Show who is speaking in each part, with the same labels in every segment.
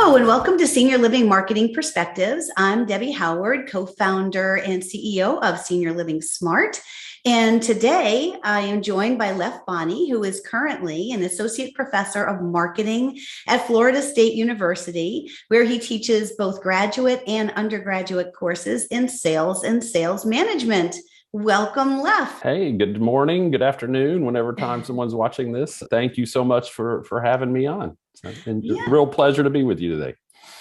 Speaker 1: Hello, and welcome to Senior Living Marketing Perspectives. I'm Debbie Howard, co-founder and CEO of Senior Living Smart. And today I am joined by Leff Bonney, who is currently an associate professor of marketing at Florida State University, where he teaches both graduate and undergraduate courses in sales and sales management. Welcome, Leff.
Speaker 2: Hey, good morning, good afternoon, whenever time someone's watching this. Thank you so much for having me on. It's been a real pleasure to be with you today.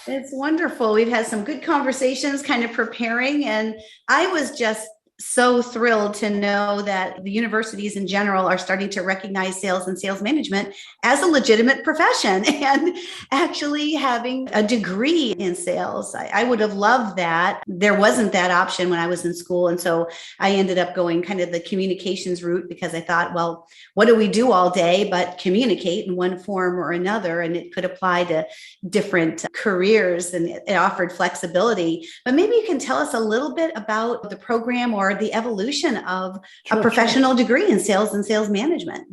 Speaker 1: It's wonderful. We've had some good conversations kind of preparing, and I was just so thrilled to know that the universities in general are starting to recognize sales and sales management as a legitimate profession and actually having a degree in sales. I would have loved that. There wasn't that option when I was in school. And so I ended up going kind of the communications route because I thought, well, what do we do all day but communicate in one form or another? And it could apply to different careers and it offered flexibility. But maybe you can tell us a little bit about the program or the evolution of a professional degree in sales and sales management.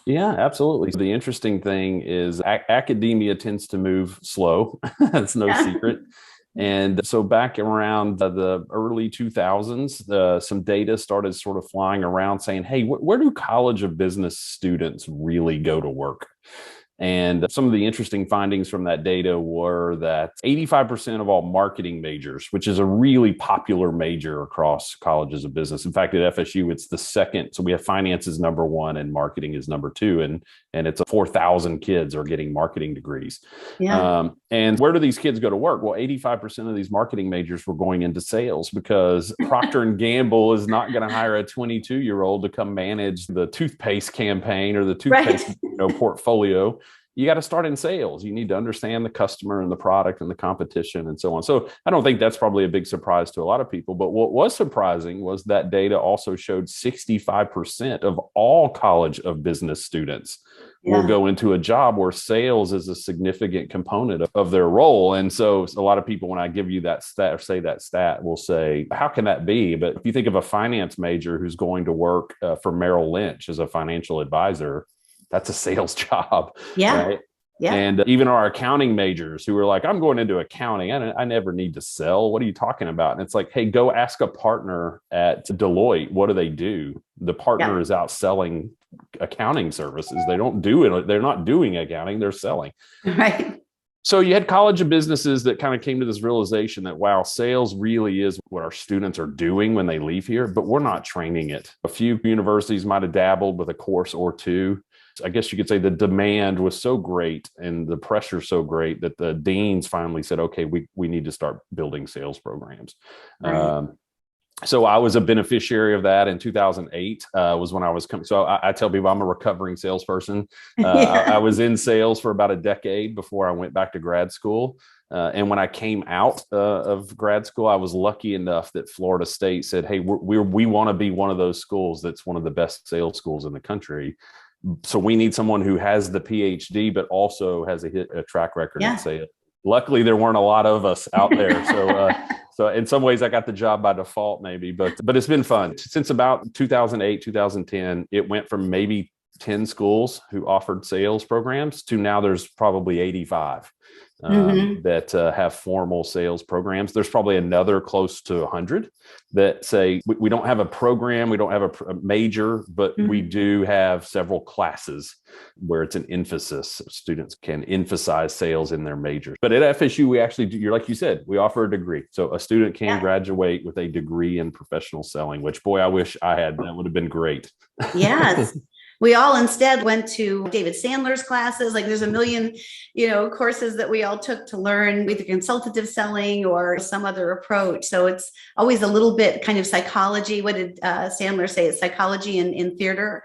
Speaker 2: Yeah, absolutely. The interesting thing is academia tends to move slow. That's no secret. And so back around the early 2000s, some data started sort of flying around saying, hey, where do College of Business students really go to work? And some of the interesting findings from that data were that 85% of all marketing majors, which is a really popular major across colleges of business. In fact, at FSU, it's the second. So we have finance is number one and marketing is number two. And it's 4,000 kids are getting marketing degrees.
Speaker 1: Yeah.
Speaker 2: And where do these kids go to work? Well, 85% of these marketing majors were going into sales because Procter & Gamble is not going to hire a 22-year-old to come manage the toothpaste campaign or the toothpaste portfolio. You got to start in sales. You need to understand the customer and the product and the competition and so on. So I don't think that's probably a big surprise to a lot of people. But what was surprising was that data also showed 65% of all College of Business students will go into a job where sales is a significant component of their role. And so a lot of people, when I give you that stat or say that stat, will say, how can that be? But if you think of a finance major who's going to work for Merrill Lynch as a financial advisor, that's a sales job.
Speaker 1: Yeah.
Speaker 2: Right?
Speaker 1: Yeah.
Speaker 2: And even our accounting majors who are like, I'm going into accounting. I never need to sell. What are you talking about? And it's like, hey, go ask a partner at Deloitte. What do they do? The partner is out selling accounting services. They don't do it. They're not doing accounting. They're selling.
Speaker 1: Right.
Speaker 2: So you had College of Businesses that kind of came to this realization that, wow, sales really is what our students are doing when they leave here, but we're not training it. A few universities might have dabbled with a course or two. I guess you could say the demand was so great and the pressure so great that the deans finally said, okay, we need to start building sales programs. Right. So I was a beneficiary of that in 2008 was when I was coming. So I tell people I'm a recovering salesperson. I was in sales for about a decade before I went back to grad school. And when I came out of grad school, I was lucky enough that Florida State said, hey, we want to be one of those schools that's one of the best sales schools in the country. So we need someone who has the PhD, but also has a track record in sales. Luckily, there weren't a lot of us out there. So in some ways, I got the job by default, maybe, but it's been fun. Since about 2008, 2010, it went from maybe 10 schools who offered sales programs to now there's probably 85 that have formal sales programs. There's probably another close to 100 that say we don't have a program, we don't have a major, but we do have several classes where it's an emphasis. Students can emphasize sales in their majors. But at FSU, we actually do, like you said, we offer a degree. So a student can graduate with a degree in professional selling, which, boy, I wish I had. That would have been great.
Speaker 1: Yes. We all instead went to David Sandler's classes. Like there's a million, courses that we all took to learn either consultative selling or some other approach. So it's always a little bit kind of psychology. What did Sandler say? It's psychology in theater.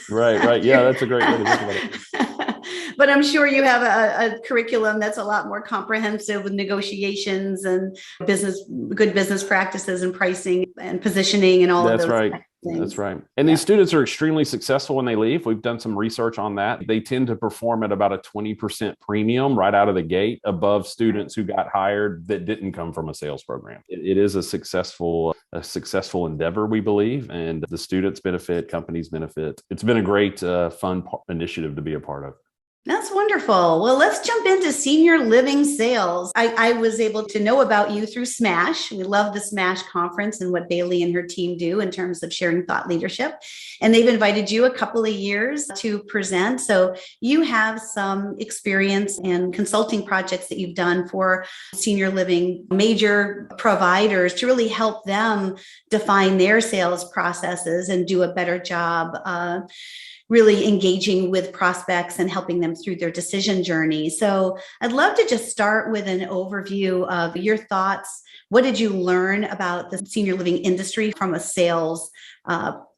Speaker 2: Right. Yeah, that's a great way to think about it.
Speaker 1: But I'm sure you have a curriculum that's a lot more comprehensive with negotiations and good business practices and pricing and positioning and all of those.
Speaker 2: That's right. That's right. And these students are extremely successful when they leave. We've done some research on that. They tend to perform at about a 20% premium right out of the gate above students who got hired that didn't come from a sales program. It is a successful endeavor, we believe, and the students benefit, companies benefit. It's been a great, fun initiative to be a part of.
Speaker 1: That's wonderful. Well, let's jump into senior living sales. I was able to know about you through SMASH. We love the SMASH conference and what Bailey and her team do in terms of sharing thought leadership. And they've invited you a couple of years to present. So you have some experience in consulting projects that you've done for senior living major providers to really help them define their sales processes and do a better job really engaging with prospects and helping them through their decision journey. So I'd love to just start with an overview of your thoughts. What did you learn about the senior living industry from a sales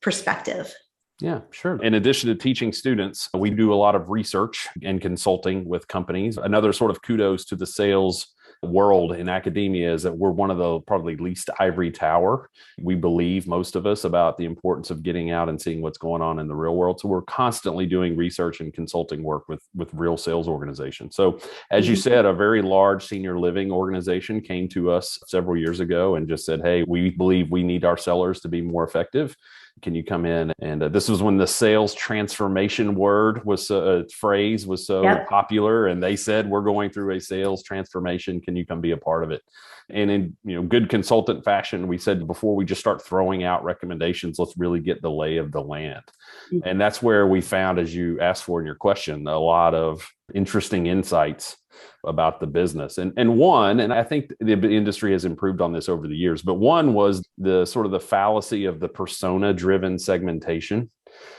Speaker 1: perspective?
Speaker 2: Yeah, sure. In addition to teaching students, we do a lot of research and consulting with companies. Another sort of kudos to the sales world in academia is that we're one of the probably least ivory tower. We believe, most of us, about the importance of getting out and seeing what's going on in the real world. So we're constantly doing research and consulting work with real sales organizations. So as you said, a very large senior living organization came to us several years ago and just said, hey, we believe we need our sellers to be more effective. Can you come in? And this was when the sales transformation phrase was so popular. And they said, we're going through a sales transformation. Can you come be a part of it? And in good consultant fashion, we said, before we just start throwing out recommendations, let's really get the lay of the land. Mm-hmm. And that's where we found, as you asked for in your question, a lot of interesting insights about the business. And I think the industry has improved on this over the years, but one was the sort of the fallacy of the persona-driven segmentation.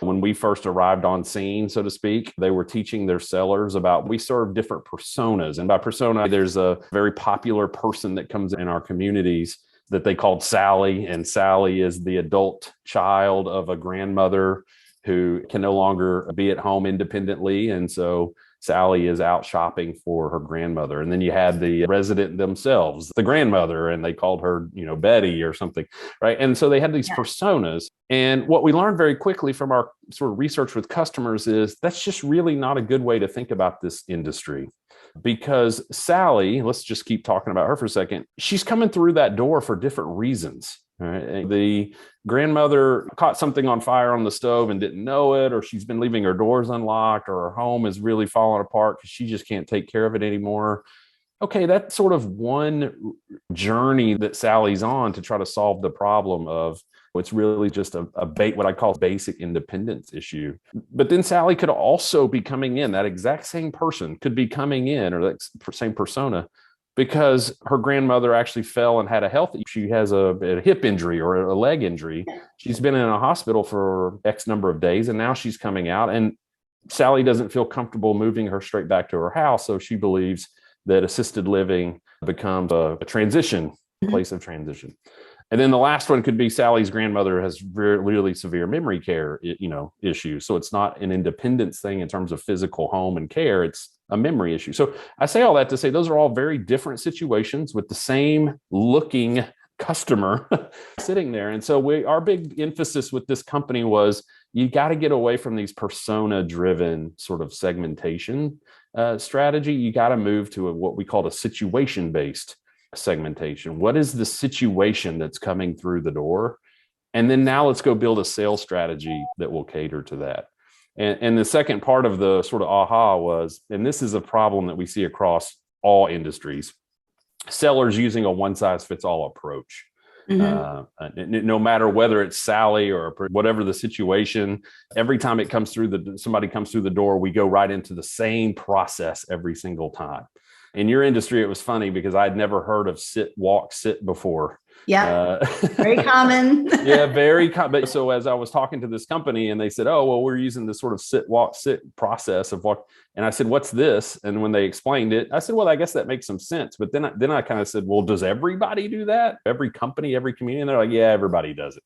Speaker 2: When we first arrived on scene, so to speak, they were teaching their sellers about, we serve different personas. And by persona, there's a very popular person that comes in our communities that they called Sally. And Sally is the adult child of a grandmother who can no longer be at home independently. And so Sally is out shopping for her grandmother. And then you had the resident themselves, the grandmother, and they called her, Betty or something, right? And so they had these personas. And what we learned very quickly from our sort of research with customers is that's just really not a good way to think about this industry. Because Sally, let's just keep talking about her for a second, she's coming through that door for different reasons. Right. The grandmother caught something on fire on the stove and didn't know it, or she's been leaving her doors unlocked, or her home is really falling apart because she just can't take care of it anymore. Okay, that's sort of one journey that Sally's on to try to solve the problem of it's really just what I call basic independence issue. But then Sally could also be coming in, that exact same person could be coming in, or that same persona, because her grandmother actually fell and had a health issue. She has a hip injury or a leg injury. She's been in a hospital for X number of days, and now she's coming out. And Sally doesn't feel comfortable moving her straight back to her house. So she believes that assisted living becomes a transition, place of transition. And then the last one could be Sally's grandmother has really severe memory care, issues. So it's not an independence thing in terms of physical home and care. It's a memory issue. So I say all that to say those are all very different situations with the same looking customer sitting there. And so our big emphasis with this company was you got to get away from these persona-driven sort of segmentation strategy. You got to move to what we call a situation-based segmentation. What is the situation that's coming through the door? And then now let's go build a sales strategy that will cater to that. And the second part of the sort of aha was, and this is a problem that we see across all industries, sellers using a one-size-fits-all approach. Mm-hmm. No matter whether it's Sally or whatever the situation, every time it comes through somebody comes through the door, we go right into the same process every single time. In your industry, it was funny because I'd never heard of sit, walk, sit before.
Speaker 1: Yeah, very common.
Speaker 2: Yeah, very common. So as I was talking to this company and they said, oh, well, we're using this sort of sit, walk, sit process of walk. And I said, what's this? And when they explained it, I said, well, I guess that makes some sense. But then I kind of said, well, does everybody do that? Every company, every community? And they're like, yeah, everybody does it.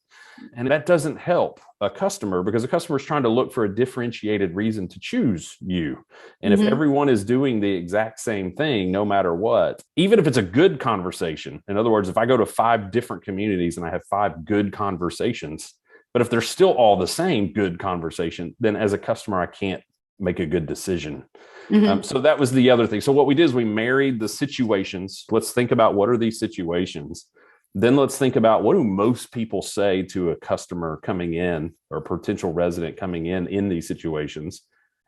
Speaker 2: And that doesn't help a customer because a customer is trying to look for a differentiated reason to choose you. And if everyone is doing the exact same thing, no matter what, even if it's a good conversation, in other words, if I go to 5 different communities and I have 5 good conversations, but if they're still all the same good conversation, then as a customer, I can't make a good decision. So that was the other thing. So what we did is we married the situations. Let's think about what are these situations. Then let's think about what do most people say to a customer coming in or a potential resident coming in these situations.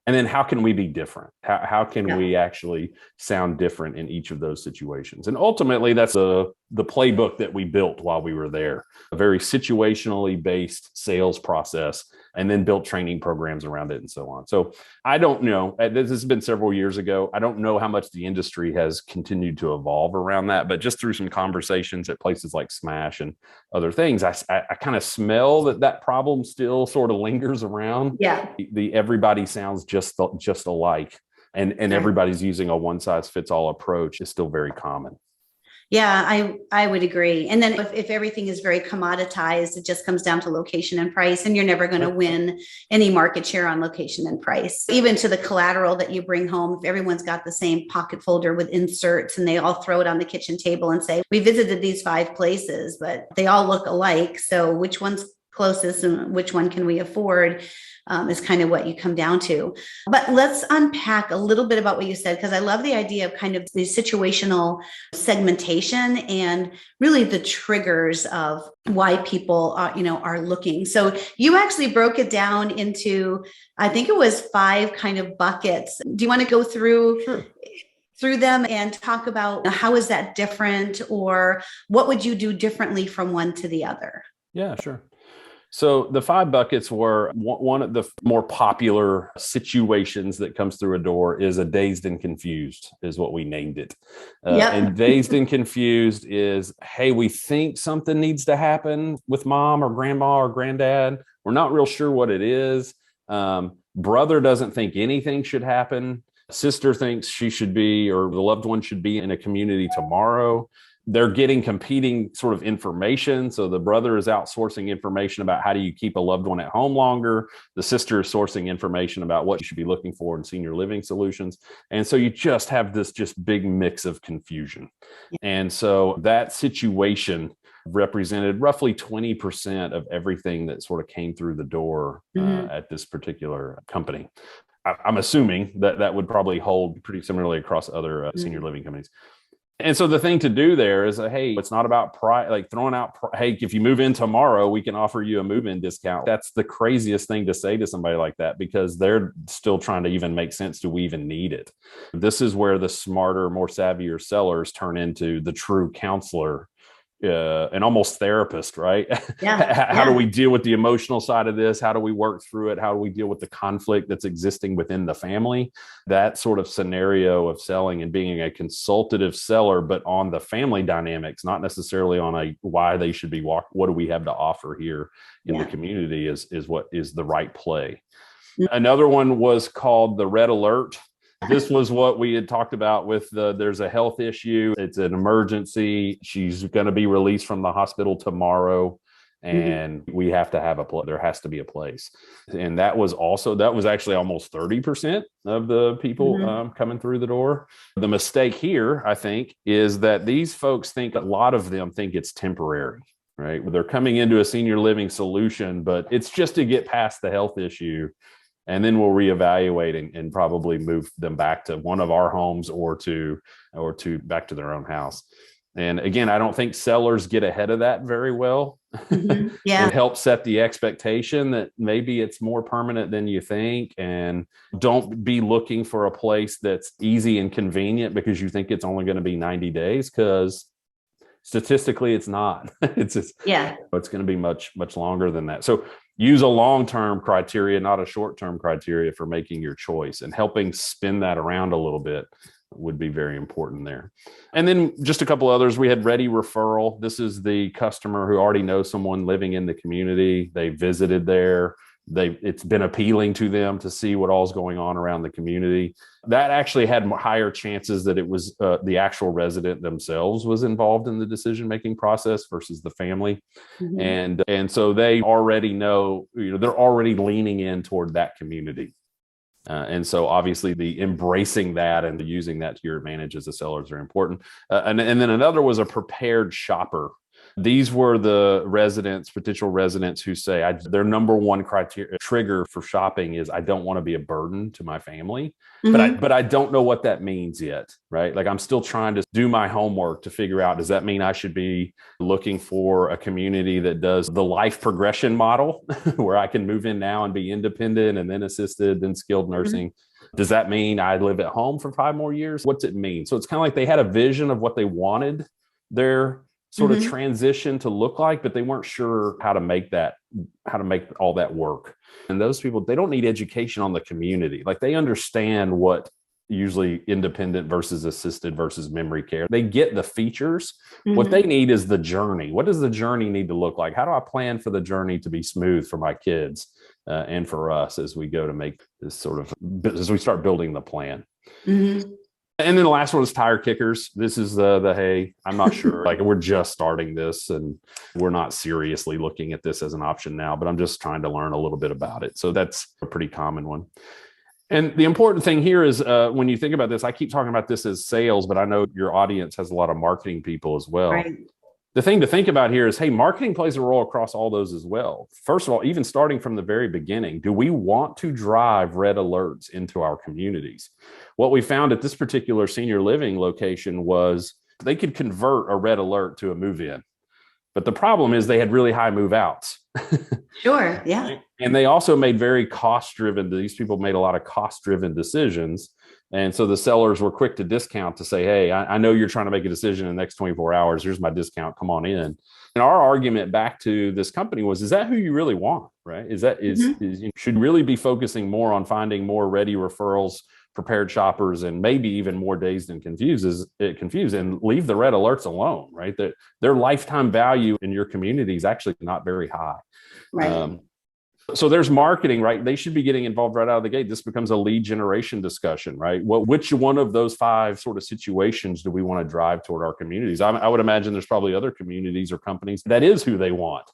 Speaker 2: And then how can we be different? How can
Speaker 1: Yeah.
Speaker 2: we actually sound different in each of those situations? And ultimately, that's the playbook that we built while we were there, a very situationally based sales process, and then built training programs around it and so on. So I don't know, this has been several years ago. I don't know how much the industry has continued to evolve around that, but just through some conversations at places like Smash and other things, I kind of smell that problem still sort of lingers around.
Speaker 1: Yeah.
Speaker 2: The everybody sounds just alike, and
Speaker 1: Right.
Speaker 2: everybody's using a one size fits all approach is still very common.
Speaker 1: Yeah, I would agree. And then if everything is very commoditized, it just comes down to location and price, and you're never going to win any market share on location and price. Even to the collateral that you bring home, if everyone's got the same pocket folder with inserts and they all throw it on the kitchen table and say, we visited these 5 places, but they all look alike. So which one's closest and which one can we afford? Is kind of what you come down to. But let's unpack a little bit about what you said, because I love the idea of kind of the situational segmentation and really the triggers of why people are looking. So you actually broke it down into, I think it was 5 kind of buckets. Do you want to go through?
Speaker 2: Sure.
Speaker 1: Through them and talk about how is that different, or what would you do differently from one to the other?
Speaker 2: Yeah, sure. So the 5 buckets were one of the more popular situations that comes through a door is a dazed and confused is what we named it. And dazed and confused is, hey, we think something needs to happen with mom or grandma or granddad. We're not real sure what it is. Brother doesn't think anything should happen. Sister thinks she should be, or the loved one should be in a community tomorrow. They're getting competing sort of information. So the brother is outsourcing information about how do you keep a loved one at home longer. The sister is sourcing information about what you should be looking for in senior living solutions. And so you just have this just big mix of confusion. And so that situation represented roughly 20% of everything that sort of came through the door at this particular company. I'm assuming that would probably hold pretty similarly across other senior living companies. And so the thing to do there is, hey, it's not about price, like throwing out, hey, if you move in tomorrow, we can offer you a move-in discount. That's the craziest thing to say to somebody like that, because they're still trying to even make sense. Do we even need it? This is where the smarter, more savvier sellers turn into the true counselor and almost therapist, right? How do we deal with the emotional side of this? How do we work through it? How do we deal with the conflict that's existing within the family? That sort of scenario of selling and being a consultative seller, but on the family dynamics, not necessarily on a why they should be what do we have to offer here in the community is what is the right play. Another one was called the red alert. This was what we had talked about with there's a health issue. It's an emergency. She's going to be released from the hospital tomorrow. And we have to have there has to be a place. And that was actually almost 30% of the people coming through the door. The mistake here, I think, is that these folks a lot of them think it's temporary, right? They're coming into a senior living solution, but it's just to get past the health issue. And then we'll reevaluate and probably move them back to one of our homes or to back to their own house. And again, I don't think sellers get ahead of that very well. It helps set the expectation that maybe it's more permanent than you think. And don't be looking for a place that's easy and convenient because you think it's only going to be 90 days, because statistically it's not. It's going to be much, much longer than that. So use a long-term criteria, not a short-term criteria for making your choice, and helping spin that around a little bit would be very important there. And then just a couple others. We had ready referral. This is the customer who already knows someone living in the community. They visited there. It's been appealing to them to see what all's going on around the community. That actually had higher chances that it was the actual resident themselves was involved in the decision-making process versus the family. And so they already know, they're already leaning in toward that community. And so obviously the embracing that and using that to your advantage as a seller is very important. And then another was a prepared shopper. These were the potential residents who say their number one criteria trigger for shopping is I don't want to be a burden to my family, but I don't know what that means yet, right? Like I'm still trying to do my homework to figure out, does that mean I should be looking for a community that does the life progression model where I can move in now and be independent and then assisted, then skilled nursing? Does that mean I live at home for 5 more years? What's it mean? So it's kind of like they had a vision of what they wanted their sort of transition to look like, but they weren't sure how to make all that work. And those people, they don't need education on the community. Like they understand what usually independent versus assisted versus memory care. They get the features. What they need is the journey. What does the journey need to look like? How do I plan for the journey to be smooth for my kids and for us as we go to make this sort of, as we start building the plan? And then the last one is tire kickers. This is the hey, I'm not sure. Like we're just starting this and we're not seriously looking at this as an option now, but I'm just trying to learn a little bit about it. So that's a pretty common one. And the important thing here is when you think about this, I keep talking about this as sales, but I know your audience has a lot of marketing people as well.
Speaker 1: Right.
Speaker 2: The thing to think about here is, hey, marketing plays a role across all those as well. First of all, even starting from the very beginning, do we want to drive red alerts into our communities? What we found at this particular senior living location was they could convert a red alert to a move-in. But the problem is they had really high move outs.
Speaker 1: Sure. Yeah.
Speaker 2: And they also made very cost-driven, these people made a lot of cost-driven decisions. And so the sellers were quick to discount to say, hey, I know you're trying to make a decision in the next 24 hours. Here's my discount. Come on in. And our argument back to this company was, is that who you really want? Right? You should really be focusing more on finding more ready referrals, prepared shoppers, and maybe even more dazed and confused and leave the red alerts alone, right? That their lifetime value in your community is actually not very high.
Speaker 1: Right.
Speaker 2: So there's marketing, right? They should be getting involved right out of the gate. This becomes a lead generation discussion, right? Which one of those 5 sort of situations do we want to drive toward our communities? I would imagine there's probably other communities or companies that is who they want,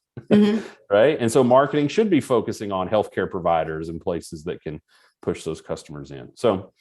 Speaker 2: right? And so marketing should be focusing on healthcare providers and places that can push those customers in. So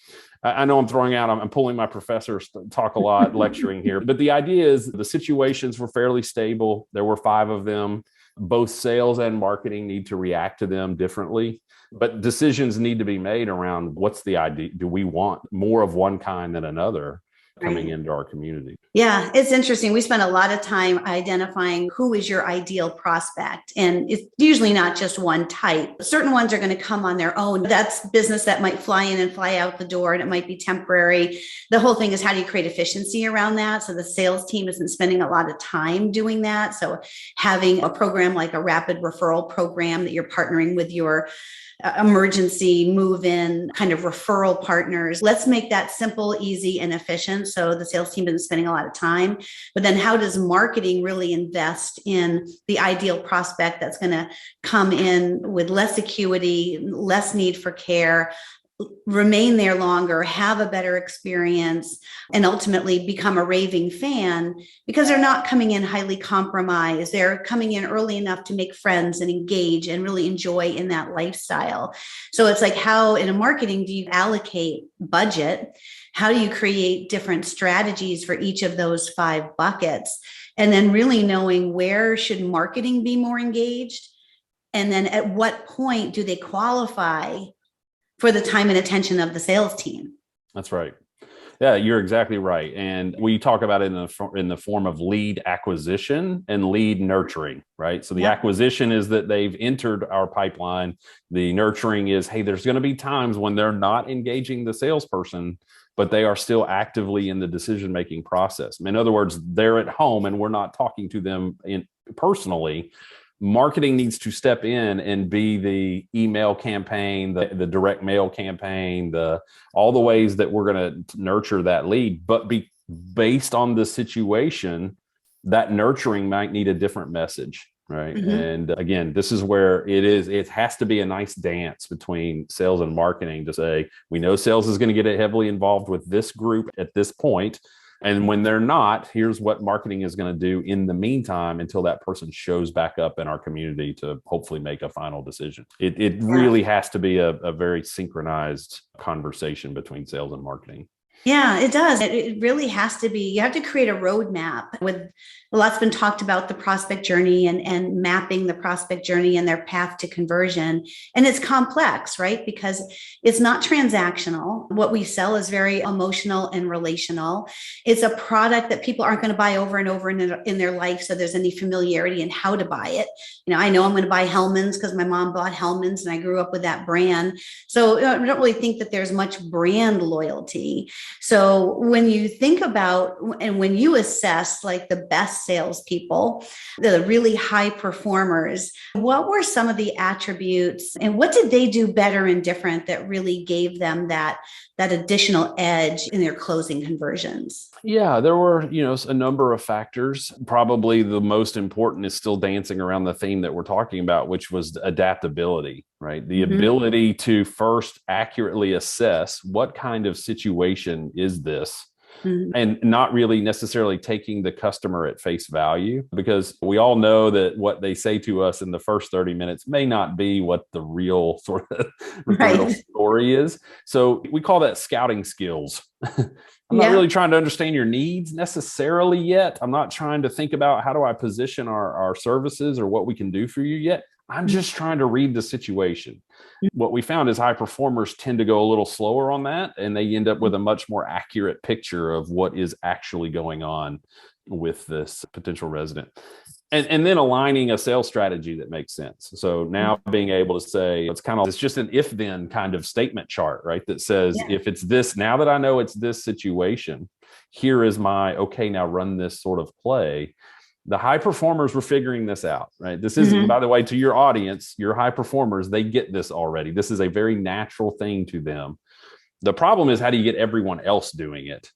Speaker 2: I know I'm pulling my professor talk a lot, lecturing here, but the idea is the situations were fairly stable. There were 5 of them. Both sales and marketing need to react to them differently, but decisions need to be made around what's the idea. Do we want more of one kind than another coming into our community? Yeah,
Speaker 1: it's interesting. We spend a lot of time identifying who is your ideal prospect. And it's usually not just one type. Certain ones are going to come on their own. That's business that might fly in and fly out the door, and it might be temporary. The whole thing is, how do you create efficiency around that? So the sales team isn't spending a lot of time doing that. So having a program like a rapid referral program that you're partnering with your emergency move-in kind of referral partners. Let's make that simple, easy, and efficient. So the sales team isn't spending a lot of time. But then how does marketing really invest in the ideal prospect that's going to come in with less acuity, less need for care, remain there longer, have a better experience, and ultimately become a raving fan, because they're not coming in highly compromised. They're coming in early enough to make friends and engage and really enjoy in that lifestyle. So it's like, how in a marketing do you allocate budget? How do you create different strategies for each of those 5 buckets? And then really knowing, where should marketing be more engaged? And then at what point do they qualify for the time and attention of the sales team?
Speaker 2: That's right. Yeah, you're exactly right. And we talk about it in the form of lead acquisition and lead nurturing, right? So the acquisition is that they've entered our pipeline. The nurturing is, hey, there's going to be times when they're not engaging the salesperson, but they are still actively in the decision-making process. In other words, they're at home and we're not talking to them personally. Marketing needs to step in and be the email campaign, the direct mail campaign, all the ways that we're going to nurture that lead. But be based on the situation, that nurturing might need a different message, right? And again, this is where it has to be a nice dance between sales and marketing to say, we know sales is going to get heavily involved with this group at this point. And when they're not, here's what marketing is going to do in the meantime until that person shows back up in our community to hopefully make a final decision. It really has to be a very synchronized conversation between sales and marketing.
Speaker 1: Yeah, it does. It really has to be. You have to create a roadmap with a lot's been talked about the prospect journey and mapping the prospect journey and their path to conversion. And it's complex, right? Because it's not transactional. What we sell is very emotional and relational. It's a product that people aren't going to buy over and over in their life. So there's any familiarity in how to buy it. I know I'm going to buy Hellman's because my mom bought Hellman's and I grew up with that brand. So I don't really think that there's much brand loyalty. So when you think about and when you assess like the best salespeople, the really high performers, what were some of the attributes and what did they do better and different that really gave them that additional edge in their closing conversions?
Speaker 2: Yeah, there were, a number of factors. Probably the most important is still dancing around the theme that we're talking about, which was adaptability, right? The ability to first accurately assess what kind of situation is this, and not really necessarily taking the customer at face value, because we all know that what they say to us in the first 30 minutes may not be what the real sort of real story is. So we call that scouting skills. I'm not really trying to understand your needs necessarily yet. I'm not trying to think about how do I position our services or what we can do for you yet. I'm just trying to read the situation. What we found is high performers tend to go a little slower on that, and they end up with a much more accurate picture of what is actually going on with this potential resident. And then aligning a sales strategy that makes sense. So now being able to say, it's just an if-then kind of statement chart, right? That says, if it's this, now that I know it's this situation, here is my, okay, now run this sort of play. The high performers were figuring this out, right? This isn't, by the way, to your audience, your high performers, they get this already. This is a very natural thing to them. The problem is, how do you get everyone else doing it?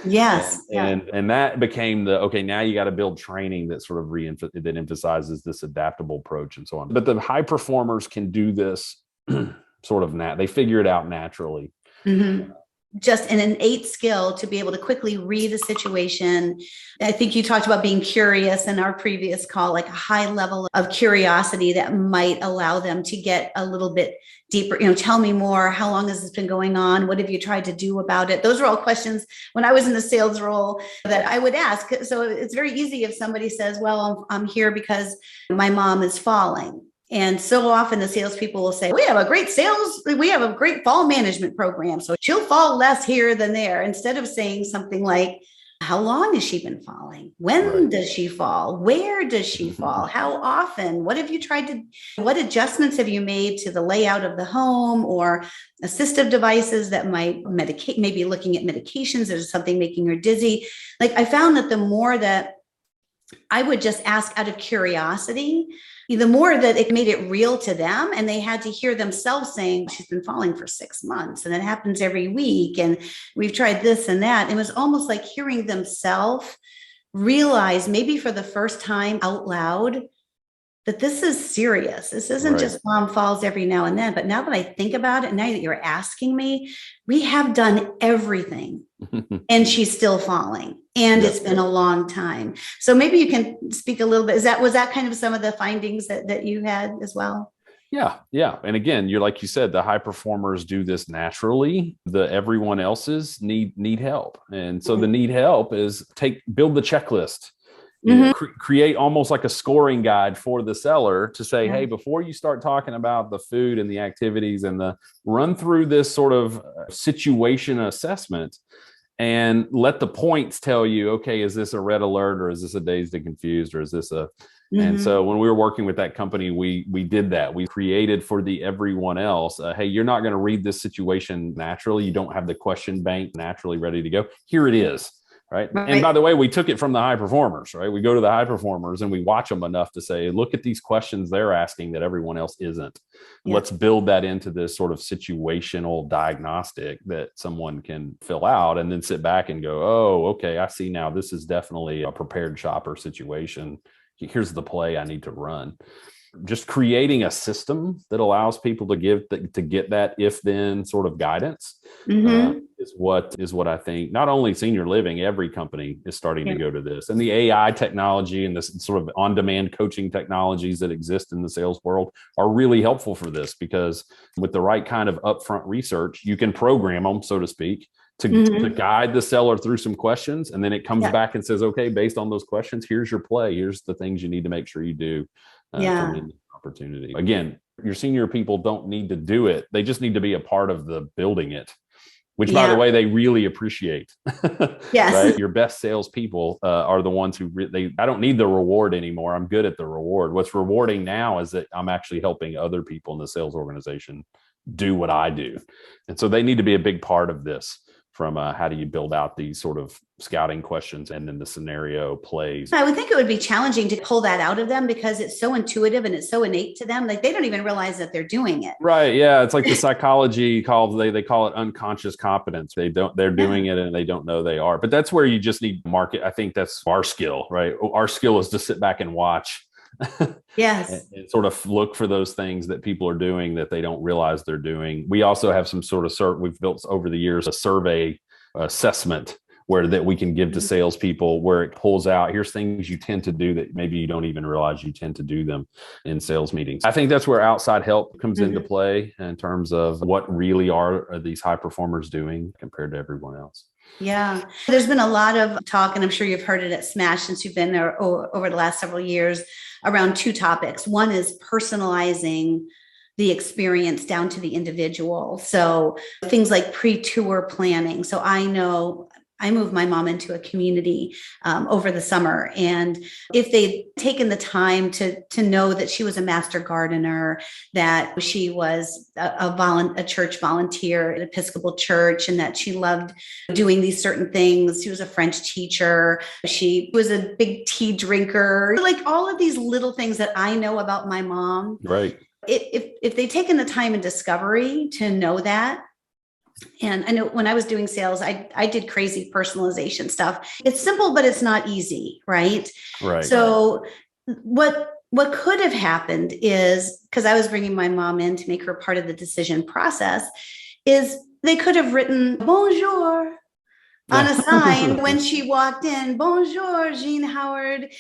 Speaker 1: Yes.
Speaker 2: And that became okay, now you got to build training that sort of that emphasizes this adaptable approach and so on. But the high performers can do this sort of they figure it out naturally.
Speaker 1: Just an innate skill to be able to quickly read a situation. I think you talked about being curious in our previous call, like a high level of curiosity that might allow them to get a little bit deeper. Tell me more. How long has this been going on? What have you tried to do about it? Those are all questions when I was in the sales role that I would ask. So it's very easy if somebody says, well, I'm here because my mom is falling. And so often the salespeople will say, we have a great fall management program. So she'll fall less here than there, instead of saying something like, how long has she been falling? When does she fall? Where does she fall? How often? What adjustments have you made to the layout of the home or assistive devices that might maybe looking at medications or something making her dizzy? Like I found that the more that I would just ask out of curiosity, the more that it made it real to them, and they had to hear themselves saying, she's been falling for 6 months and it happens every week. And we've tried this and that. It was almost like hearing themselves realize, maybe for the first time out loud, that this is serious. This isn't just mom falls every now and then. But now that I think about it, now that you're asking me, we have done everything and she's still falling. And it's been a long time. So maybe you can speak a little bit. Was that kind of some of the findings that you had as well?
Speaker 2: Yeah. And again, like you said, the high performers do this naturally. The everyone else's need help. And so the need help is build the checklist. Create almost like a scoring guide for the seller to say, hey, before you start talking about the food and the activities and run through this sort of situation assessment and let the points tell you, okay, is this a red alert or is this a dazed and confused or is this and so when we were working with that company, we did that. We created for the everyone else, hey, you're not going to read this situation naturally. You don't have the question bank naturally ready to go. Here it is. Right. And by the way, we took it from the high performers, right? We go to the high performers and we watch them enough to say, look at these questions they're asking that everyone else isn't. Let's build that into this sort of situational diagnostic that someone can fill out and then sit back and go, oh, okay, I see now. This is definitely a prepared shopper situation. Here's the play I need to run. Just creating a system that allows people to get that if-then sort of guidance is what I think. Not only senior living, every company is starting to go to this, and the AI technology and this sort of on-demand coaching technologies that exist in the sales world are really helpful for this, because with the right kind of upfront research, you can program them, so to speak, to guide the seller through some questions. And then it comes back and says, okay, based on those questions, here's your play. Here's the things you need to make sure you do turn into opportunity. Again, your senior people don't need to do it. They just need to be a part of the building it, which by the way, they really appreciate.
Speaker 1: Yes.
Speaker 2: Right? Your best salespeople are the ones who I don't need the reward anymore. I'm good at the reward. What's rewarding now is that I'm actually helping other people in the sales organization do what I do. And so they need to be a big part of this. From how do you build out these sort of scouting questions and then the scenario plays.
Speaker 1: I would think it would be challenging to pull that out of them because it's so intuitive and it's so innate to them. Like they don't even realize that they're doing it.
Speaker 2: Right. Yeah. It's like the psychology they call it unconscious competence. They're doing it and they don't know they are. But that's where you just need market. I think that's our skill, right? Our skill is to sit back and watch.
Speaker 1: Yes.
Speaker 2: and sort of look for those things that people are doing that they don't realize they're doing. We also have some sort of we've built over the years a survey assessment that we can give to salespeople where it pulls out, here's things you tend to do that maybe you don't even realize you tend to do them in sales meetings. I think that's where outside help comes into play in terms of what really are these high performers doing compared to everyone else.
Speaker 1: Yeah. There's been a lot of talk, and I'm sure you've heard it at Smash since you've been there over the last several years, around two topics. One is personalizing the experience down to the individual. So things like pre-tour planning. So I know I moved my mom into a community over the summer. And if they'd taken the time to know that she was a master gardener, that she was a church volunteer at Episcopal church, and that she loved doing these certain things. She was a French teacher. She was a big tea drinker, like all of these little things that I know about my mom.
Speaker 2: Right.
Speaker 1: If they'd taken the time and discovery to know that. And I know when I was doing sales, I did crazy personalization stuff. It's simple, but it's not easy, right?
Speaker 2: Right.
Speaker 1: So what could have happened is, because I was bringing my mom in to make her part of the decision process, is they could have written bonjour on a sign when she walked in, bonjour, Jean Howard.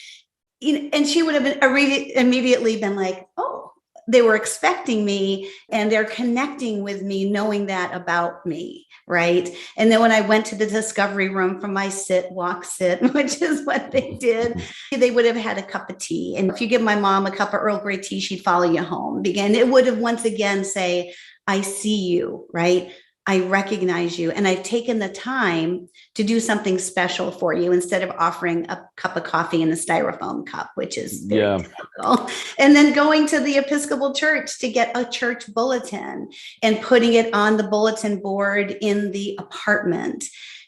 Speaker 1: And she would have immediately been like, oh, they were expecting me and they're connecting with me, knowing that about me, right? And then when I went to the discovery room for my sit, which is what they did, they would have had a cup of tea. And if you give my mom a cup of Earl Grey tea, she'd follow you home. Again, it would have once again say, I see you, right? I recognize you. And I've taken the time to do something special for you instead of offering a cup of coffee in a styrofoam cup, which is very typical. And then going to the Episcopal church to get a church bulletin and putting it on the bulletin board in the apartment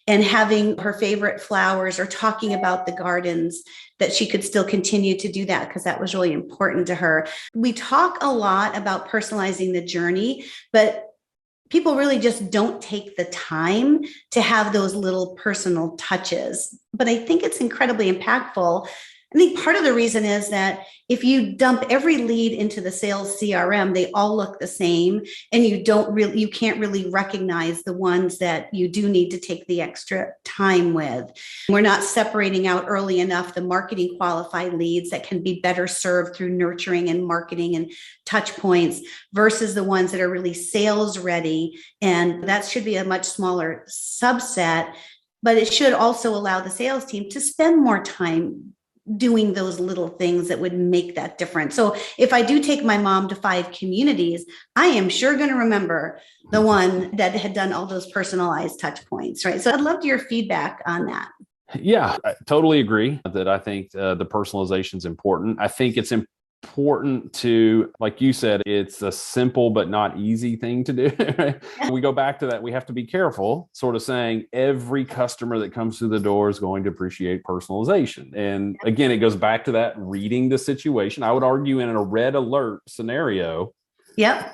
Speaker 1: and having her favorite flowers or talking about the gardens, that she could still continue to do that because that was really important to her. We talk a lot about personalizing the journey, but people really just don't take the time to have those little personal touches. But I think it's incredibly impactful. I think part of the reason is that if you dump every lead into the sales CRM, they all look the same, and you can't really recognize the ones that you do need to take the extra time with. We're not separating out early enough the marketing qualified leads that can be better served through nurturing and marketing and touch points versus the ones that are really sales ready. And that should be a much smaller subset, but it should also allow the sales team to spend more time doing those little things that would make that difference. So if I do take my mom to 5 communities, I am sure going to remember the one that had done all those personalized touch points, right? So I'd love your feedback on that.
Speaker 2: Yeah, I totally agree that I think the personalization is important. I think it's important to, like you said, it's a simple but not easy thing to do. Right? We go back to that. We have to be careful, sort of saying every customer that comes through the door is going to appreciate personalization. And again, it goes back to that reading the situation. I would argue in a red alert scenario,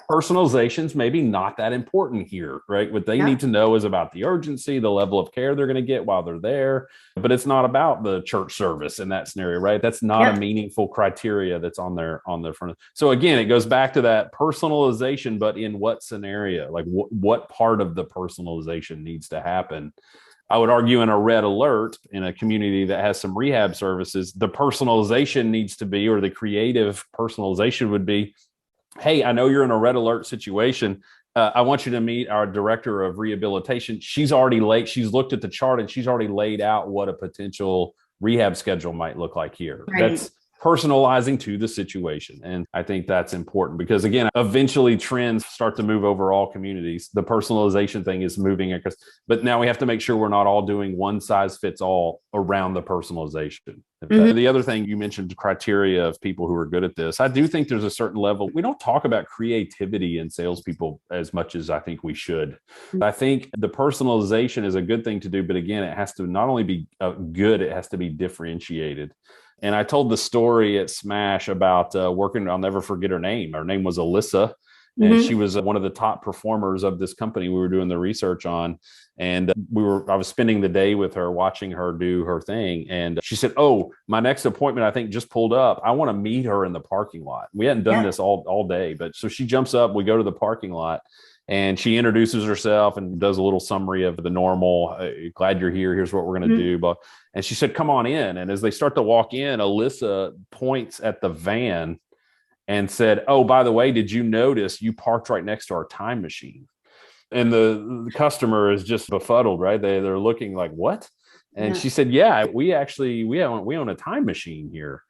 Speaker 2: personalization's maybe not that important here, right? What they need to know is about the urgency, the level of care they're going to get while they're there, but it's not about the church service in that scenario, right? That's not a meaningful criteria that's on their front. So again, it goes back to that personalization, but in what scenario? Like what part of the personalization needs to happen? I would argue in a red alert in a community that has some rehab services, the personalization needs to be, or the creative personalization would be, hey, I know you're in a red alert situation. I want you to meet our director of rehabilitation. She's already late. She's looked at the chart and she's already laid out what a potential rehab schedule might look like here.
Speaker 1: Right.
Speaker 2: That's personalizing to the situation. And I think that's important because, again, eventually trends start to move over all communities. The personalization thing is moving across, but now we have to make sure we're not all doing one size fits all around the personalization. The other thing you mentioned, criteria of people who are good at this. I do think there's a certain level. We don't talk about creativity in salespeople as much as I think we should. I think the personalization is a good thing to do, but again, it has to not only be good, it has to be differentiated. And I told the story at Smash about working, I'll never forget her name. Her name was Alyssa. And she was one of the top performers of this company we were doing the research on. And I was spending the day with her, watching her do her thing. And she said, "Oh, my next appointment, I think, just pulled up. I want to meet her in the parking lot." We hadn't done this all day, but so she jumps up, we go to the parking lot. And she introduces herself and does a little summary of the normal, glad you're here. Here's what we're going to do. But, and she said, "Come on in." And as they start to walk in, Alyssa points at the van and said, "Oh, by the way, did you notice you parked right next to our time machine?" And the customer is just befuddled, right? They're looking like, "What?" And she said, "Yeah, we own a time machine here."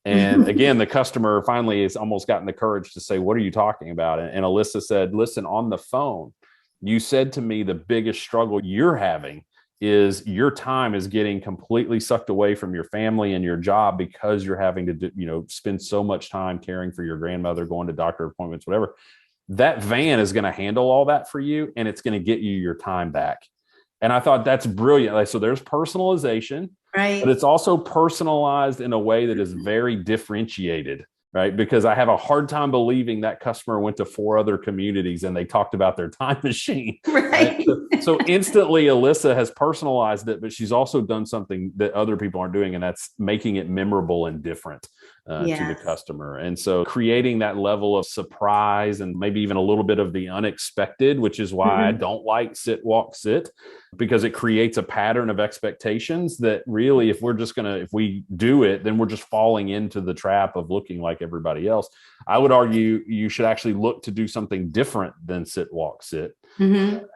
Speaker 2: And again, the customer finally has almost gotten the courage to say, "What are you talking about?" And Alyssa said, "Listen, on the phone, you said to me the biggest struggle you're having is your time is getting completely sucked away from your family and your job because you're having to spend so much time caring for your grandmother, going to doctor appointments, whatever. That van is going to handle all that for you, and it's going to get you your time back." And I thought that's brilliant. So there's personalization,
Speaker 1: right?
Speaker 2: But it's also personalized in a way that is very differentiated, right? Because I have a hard time believing that customer went to 4 other communities and they talked about their time machine.
Speaker 1: Right.
Speaker 2: So instantly Alyssa has personalized it, but she's also done something that other people aren't doing, and that's making it memorable and different to the customer. And so creating that level of surprise and maybe even a little bit of the unexpected, which is why I don't like sit, walk, sit, because it creates a pattern of expectations that really, if we do it, then we're just falling into the trap of looking like everybody else. I would argue you should actually look to do something different than sit, walk, sit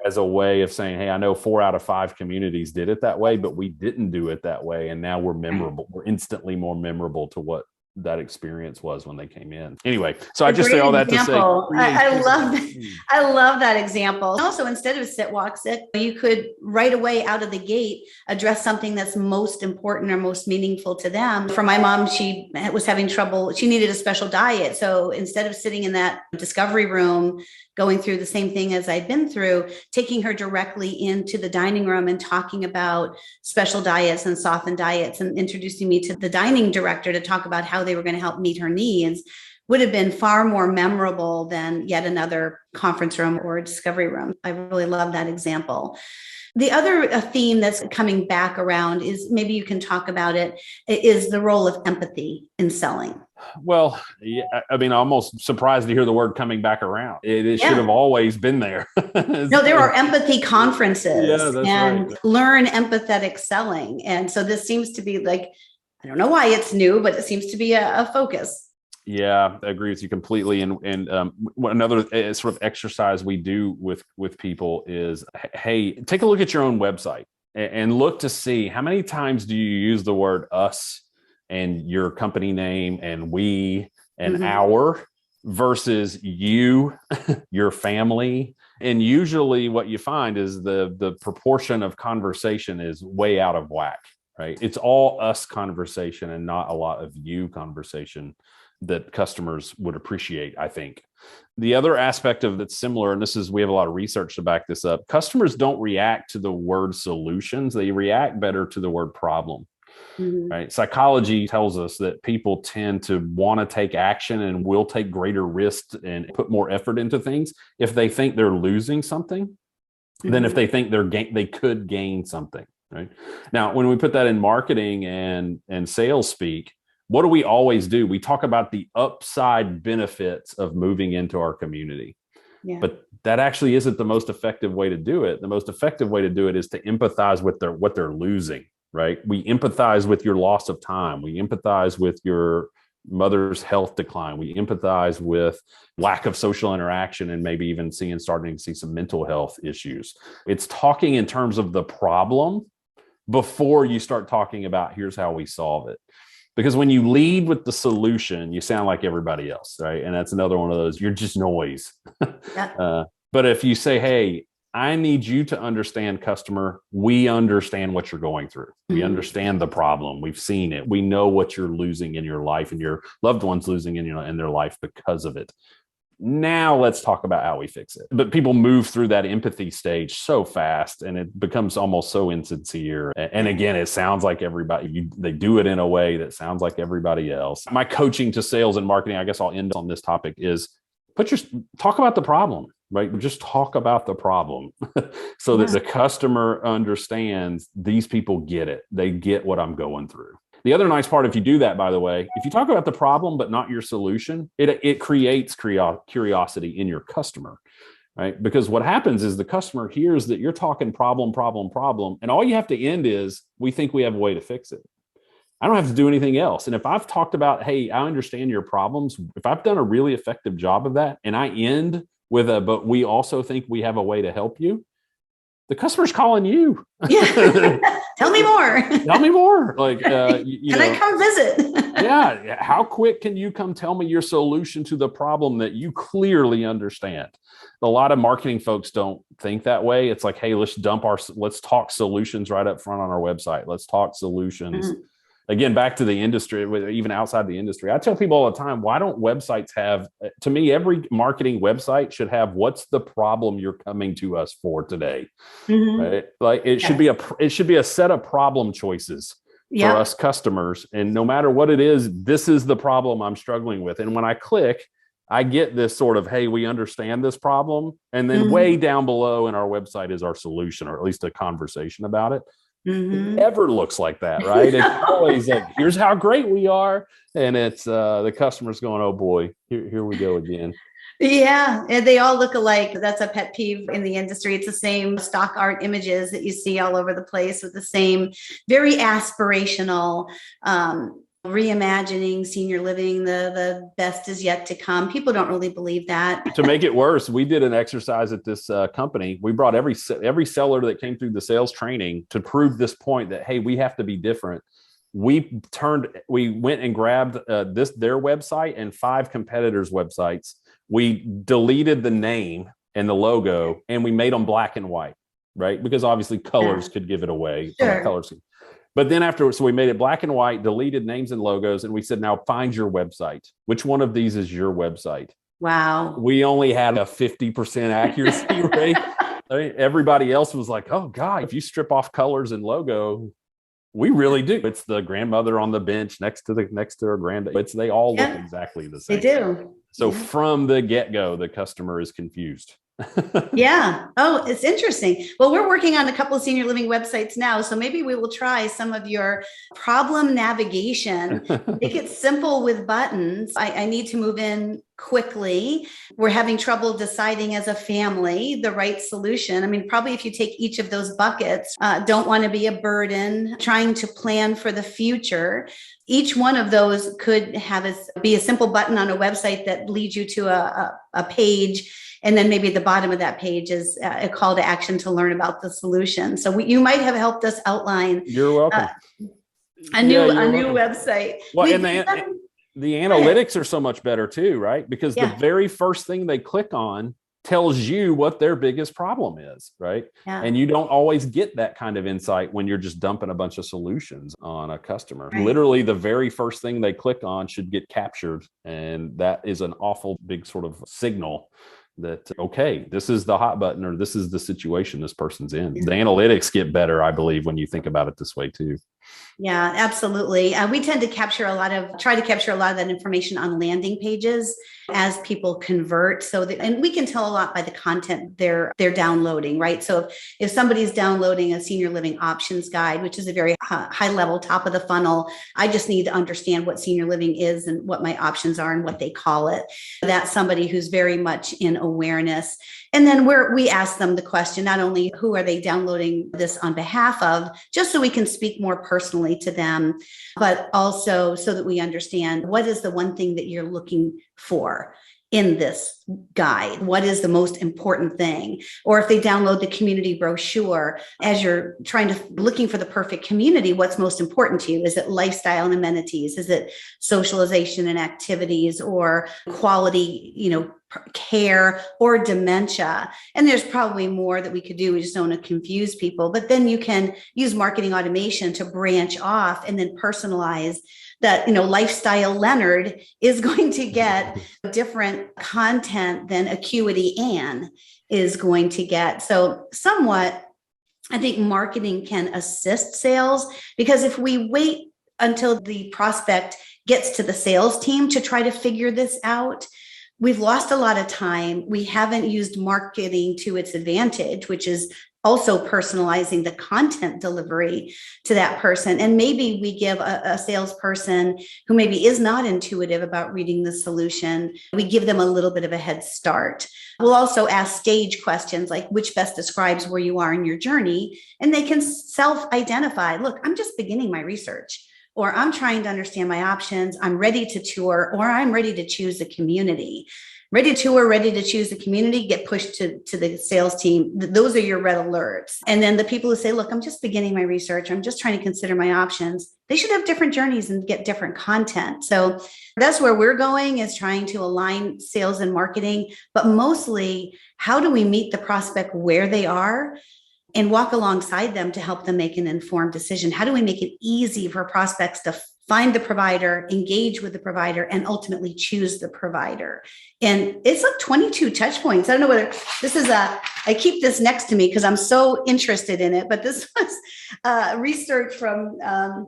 Speaker 2: as a way of saying, "Hey, I know 4 out of 5 communities did it that way, but we didn't do it that way. And now we're memorable. We're instantly more memorable to what that experience was when they came in." Anyway, so I just say all that to say,
Speaker 1: I love that example. Also, instead of sit, walk, sit, you could right away out of the gate address something that's most important or most meaningful to them. For my mom, she was having trouble. She needed a special diet. So instead of sitting in that discovery room, going through the same thing as I'd been through, taking her directly into the dining room and talking about special diets and softened diets and introducing me to the dining director to talk about how they were going to help meet her needs would have been far more memorable than yet another conference room or discovery room. I really love that example. The other theme that's coming back around is, maybe you can talk about it, is the role of empathy in selling.
Speaker 2: Well, yeah, I mean, I'm almost surprised to hear the word coming back around. It should have always been there.
Speaker 1: No, there are empathy conferences and
Speaker 2: right.
Speaker 1: Learn empathetic selling. And so this seems to be like, I don't know why it's new, but it seems to be a focus.
Speaker 2: Yeah, I agree with you completely. And another sort of exercise we do with people is, hey, take a look at your own website and look to see how many times do you use the word us and your company name and we and our versus you, your family. And usually what you find is the proportion of conversation is way out of whack, right? It's all us conversation and not a lot of you conversation that customers would appreciate, I think. The other aspect of that's similar, and we have a lot of research to back this up, customers don't react to the word solutions. They react better to the word problem. Right? Psychology tells us that people tend to want to take action and will take greater risks and put more effort into things if they think they're losing something than if they think they could gain something. Right? Now, when we put that in marketing and sales speak, what do we always do? We talk about the upside benefits of moving into our community. Yeah. But that actually isn't the most effective way to do it. The most effective way to do it is to empathize with what they're losing. Right? We empathize with your loss of time. We empathize with your mother's health decline. We empathize with lack of social interaction and maybe even starting to see some mental health issues. It's talking in terms of the problem before you start talking about here's how we solve it. Because when you lead with the solution, you sound like everybody else, right? And that's another one of those, you're just noise.
Speaker 1: Yeah.
Speaker 2: But if you say, hey, I need you to understand, customer, we understand what you're going through. We understand the problem. We've seen it. We know what you're losing in your life and your loved ones losing in their life because of it. Now let's talk about how we fix it. But people move through that empathy stage so fast and it becomes almost so insincere. And again, it sounds like everybody, they do it in a way that sounds like everybody else. My coaching to sales and marketing, I guess I'll end on this topic, is talk about the problem, right? Just talk about the problem so that the customer understands these people get it. They get what I'm going through. The other nice part, if you do that, by the way, if you talk about the problem, but not your solution, it creates curiosity in your customer, right? Because what happens is the customer hears that you're talking problem, and all you have to end is, we think we have a way to fix it. I don't have to do anything else. And if I've talked about, hey, I understand your problems, if I've done a really effective job of that, and I end with but we also think we have a way to help you, the customer's calling you.
Speaker 1: Yeah. Tell me more.
Speaker 2: Tell me more. Like,
Speaker 1: can I come visit?
Speaker 2: Yeah. How quick can you come tell me your solution to the problem that you clearly understand? A lot of marketing folks don't think that way. It's like, hey, let's talk solutions right up front on our website. Let's talk solutions. Mm-hmm. Again, back to the industry, even outside the industry, I tell people all the time, why don't websites have, to me, every marketing website should have, what's the problem you're coming to us for today? Mm-hmm. Right? Like it should be a set of problem choices for us customers. And no matter what it is, this is the problem I'm struggling with. And when I click, I get this sort of, hey, we understand this problem. And then way down below in our website is our solution, or at least a conversation about it. Mm-hmm. It never looks like that, right? It's always like, here's how great we are. And it's the customer's going, oh boy, here we go again.
Speaker 1: Yeah, and they all look alike. That's a pet peeve in the industry. It's the same stock art images that you see all over the place with the same very aspirational reimagining senior living, the best is yet to come. People don't really believe that.
Speaker 2: To make it worse, we did an exercise at this company. We brought every seller that came through the sales training to prove this point that, hey, we have to be different. We went and grabbed their website and 5 competitors' websites. We deleted the name and the logo, and we made them black and white, right? Because obviously colors could give it away.
Speaker 1: Sure.
Speaker 2: But then afterwards, so we made it black and white, deleted names and logos, and we said, now find your website. Which one of these is your website?
Speaker 1: Wow.
Speaker 2: We only had a 50% accuracy rate. I mean, everybody else was like, oh God, if you strip off colors and logo, we really do. It's the grandmother on the bench next to her granddad. They all look exactly the same.
Speaker 1: They do.
Speaker 2: So from the get-go, the customer is confused.
Speaker 1: Yeah. Oh, it's interesting. Well, we're working on a couple of senior living websites now, so maybe we will try some of your problem navigation. Make it simple with buttons. I need to move in quickly. We're having trouble deciding as a family the right solution. I mean, probably if you take each of those buckets, don't want to be a burden, trying to plan for the future. Each one of those could be a simple button on a website that leads you to a page. And then maybe at the bottom of that page is a call to action to learn about the solution. So you might have helped us outline.
Speaker 2: You're welcome.
Speaker 1: A new website.
Speaker 2: Well, the analytics are so much better too, right? Because the very first thing they click on tells you what their biggest problem is, right? Yeah. And you don't always get that kind of insight when you're just dumping a bunch of solutions on a customer. Right. Literally, the very first thing they click on should get captured. And that is an awful big sort of signal that, okay, this is the hot button, or this is the situation this person's in. The analytics get better, I believe, when you think about it this way too.
Speaker 1: Yeah, absolutely. We tend to try to capture a lot of that information on landing pages as people convert. And we can tell a lot by the content they're downloading, right? So if somebody's downloading a senior living options guide, which is a very high level, top of the funnel, I just need to understand what senior living is and what my options are and what they call it. That's somebody who's very much in awareness. And then we ask them the question, not only who are they downloading this on behalf of, just so we can speak more personally personally to them, but also so that we understand what is the one thing that you're looking for in this guide. What is the most important thing? Or if they download the community brochure, as you're looking for the perfect community, what's most important to you? Is it lifestyle and amenities? Is it socialization and activities, or quality, care, or dementia? And there's probably more that we could do. We just don't want to confuse people. But then you can use marketing automation to branch off and then personalize that. Lifestyle Leonard is going to get different content than Acuity Ann is going to get. So somewhat, I think marketing can assist sales, because if we wait until the prospect gets to the sales team to try to figure this out, we've lost a lot of time. We haven't used marketing to its advantage, which is also personalizing the content delivery to that person. And maybe we give a salesperson who maybe is not intuitive about reading the solution, we give them a little bit of a head start. We'll also ask stage questions like, which best describes where you are in your journey? And they can self-identify, look, I'm just beginning my research, or I'm trying to understand my options, I'm ready to tour, or I'm ready to choose a community. Ready to tour, ready to choose a community, get pushed to the sales team. Those are your red alerts. And then the people who say, look, I'm just beginning my research, I'm just trying to consider my options, they should have different journeys and get different content. So that's where we're going, is trying to align sales and marketing, but mostly how do we meet the prospect where they are and walk alongside them to help them make an informed decision? How do we make it easy for prospects to find the provider, engage with the provider, and ultimately choose the provider? And it's like 22 touch points. I don't know whether this is I keep this next to me because I'm so interested in it, but this was research from a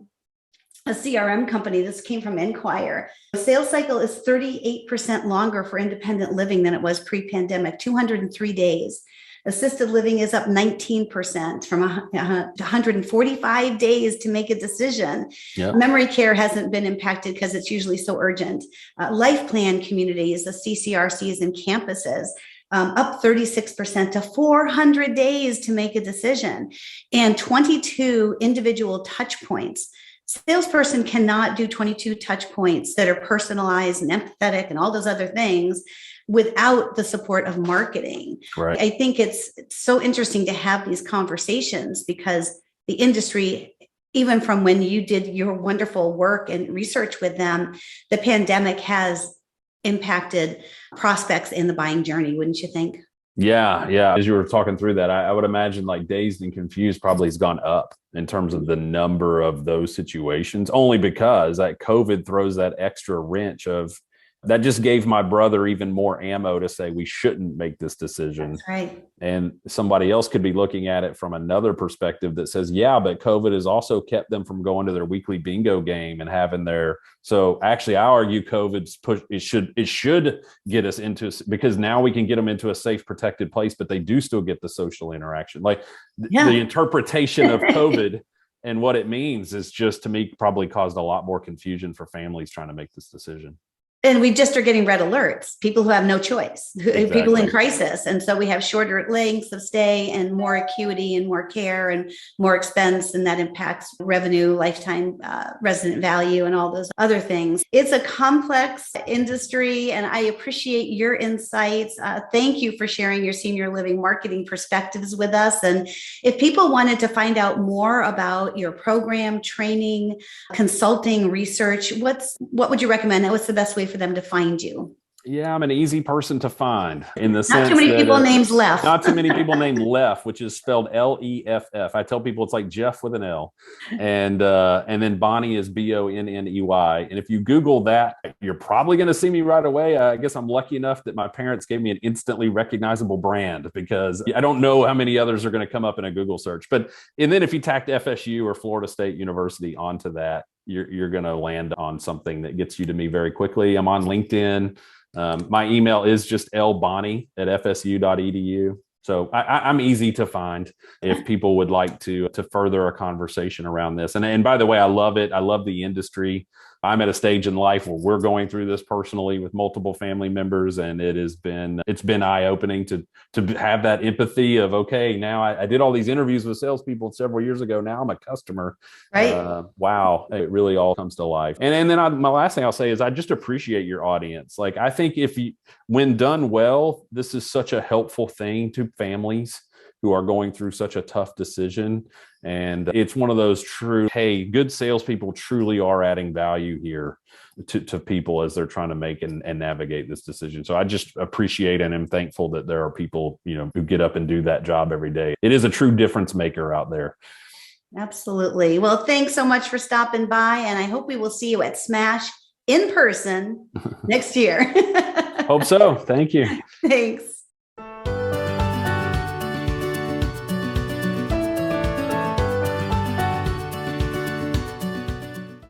Speaker 1: CRM company. This came from Enquire. The sales cycle is 38% longer for independent living than it was pre-pandemic, 203 days. Assisted living is up 19% from 145 days to make a decision. Yep. Memory care hasn't been impacted because it's usually so urgent. Life plan communities, the CCRCs and campuses, up 36% to 400 days to make a decision, and 22 individual touch points. Salesperson cannot do 22 touch points that are personalized and empathetic and all those other things without the support of marketing. Right. I think it's so interesting to have these conversations, because the industry, even from when you did your wonderful work and research with them, the pandemic has impacted prospects in the buying journey, wouldn't you think?
Speaker 2: Yeah. As you were talking through that, I would imagine like dazed and confused probably has gone up in terms of the number of those situations, only because that COVID throws that extra wrench of, that just gave my brother even more ammo to say we shouldn't make this decision.
Speaker 1: That's right.
Speaker 2: And somebody else could be looking at it from another perspective that says, yeah, but COVID has also kept them from going to their weekly bingo game and having their. So actually, I argue COVID's push. It should get us into, because now we can get them into a safe, protected place, but they do still get the social interaction. Like the interpretation of COVID and what it means is just, to me, probably caused a lot more confusion for families trying to make this decision.
Speaker 1: And we just are getting red alerts, people who have no choice, exactly. People in crisis. And so we have shorter lengths of stay and more acuity and more care and more expense. And that impacts revenue, lifetime resident value, and all those other things. It's a complex industry, and I appreciate your insights. Thank you for sharing your senior living marketing perspectives with us. And if people wanted to find out more about your program, training, consulting, research, what would you recommend? What's the best way for them to find you?
Speaker 2: Yeah, I'm an easy person to find in the sense
Speaker 1: not too many people named Leff.
Speaker 2: Not too many people named Leff, which is spelled Leff. I tell people it's like Jeff with an L, and then Bonnie is Bonney. And if you Google that, you're probably going to see me right away. I guess I'm lucky enough that my parents gave me an instantly recognizable brand, because I don't know how many others are going to come up in a Google search. And then if you tacked FSU or Florida State University onto that, you're going to land on something that gets you to me very quickly. I'm on LinkedIn. My email is just lbonney@fsu.edu. So I'm easy to find if people would like to further a conversation around this. And by the way, I love it. I love the industry. I'm at a stage in life where we're going through this personally with multiple family members, and it's been eye-opening to have that empathy of, okay, now I did all these interviews with salespeople several years ago. Now I'm a customer.
Speaker 1: Right.
Speaker 2: Wow, it really all comes to life. And then my last thing I'll say is I just appreciate your audience. Like, I think when done well, this is such a helpful thing to families who are going through such a tough decision. And it's one of those hey, good salespeople truly are adding value here to people as they're trying to make and navigate this decision. So I just appreciate and am thankful that there are people, who get up and do that job every day. It is a true difference maker out there.
Speaker 1: Absolutely. Well, thanks so much for stopping by. And I hope we will see you at Smash in person next year.
Speaker 2: Hope so. Thank you.
Speaker 1: Thanks.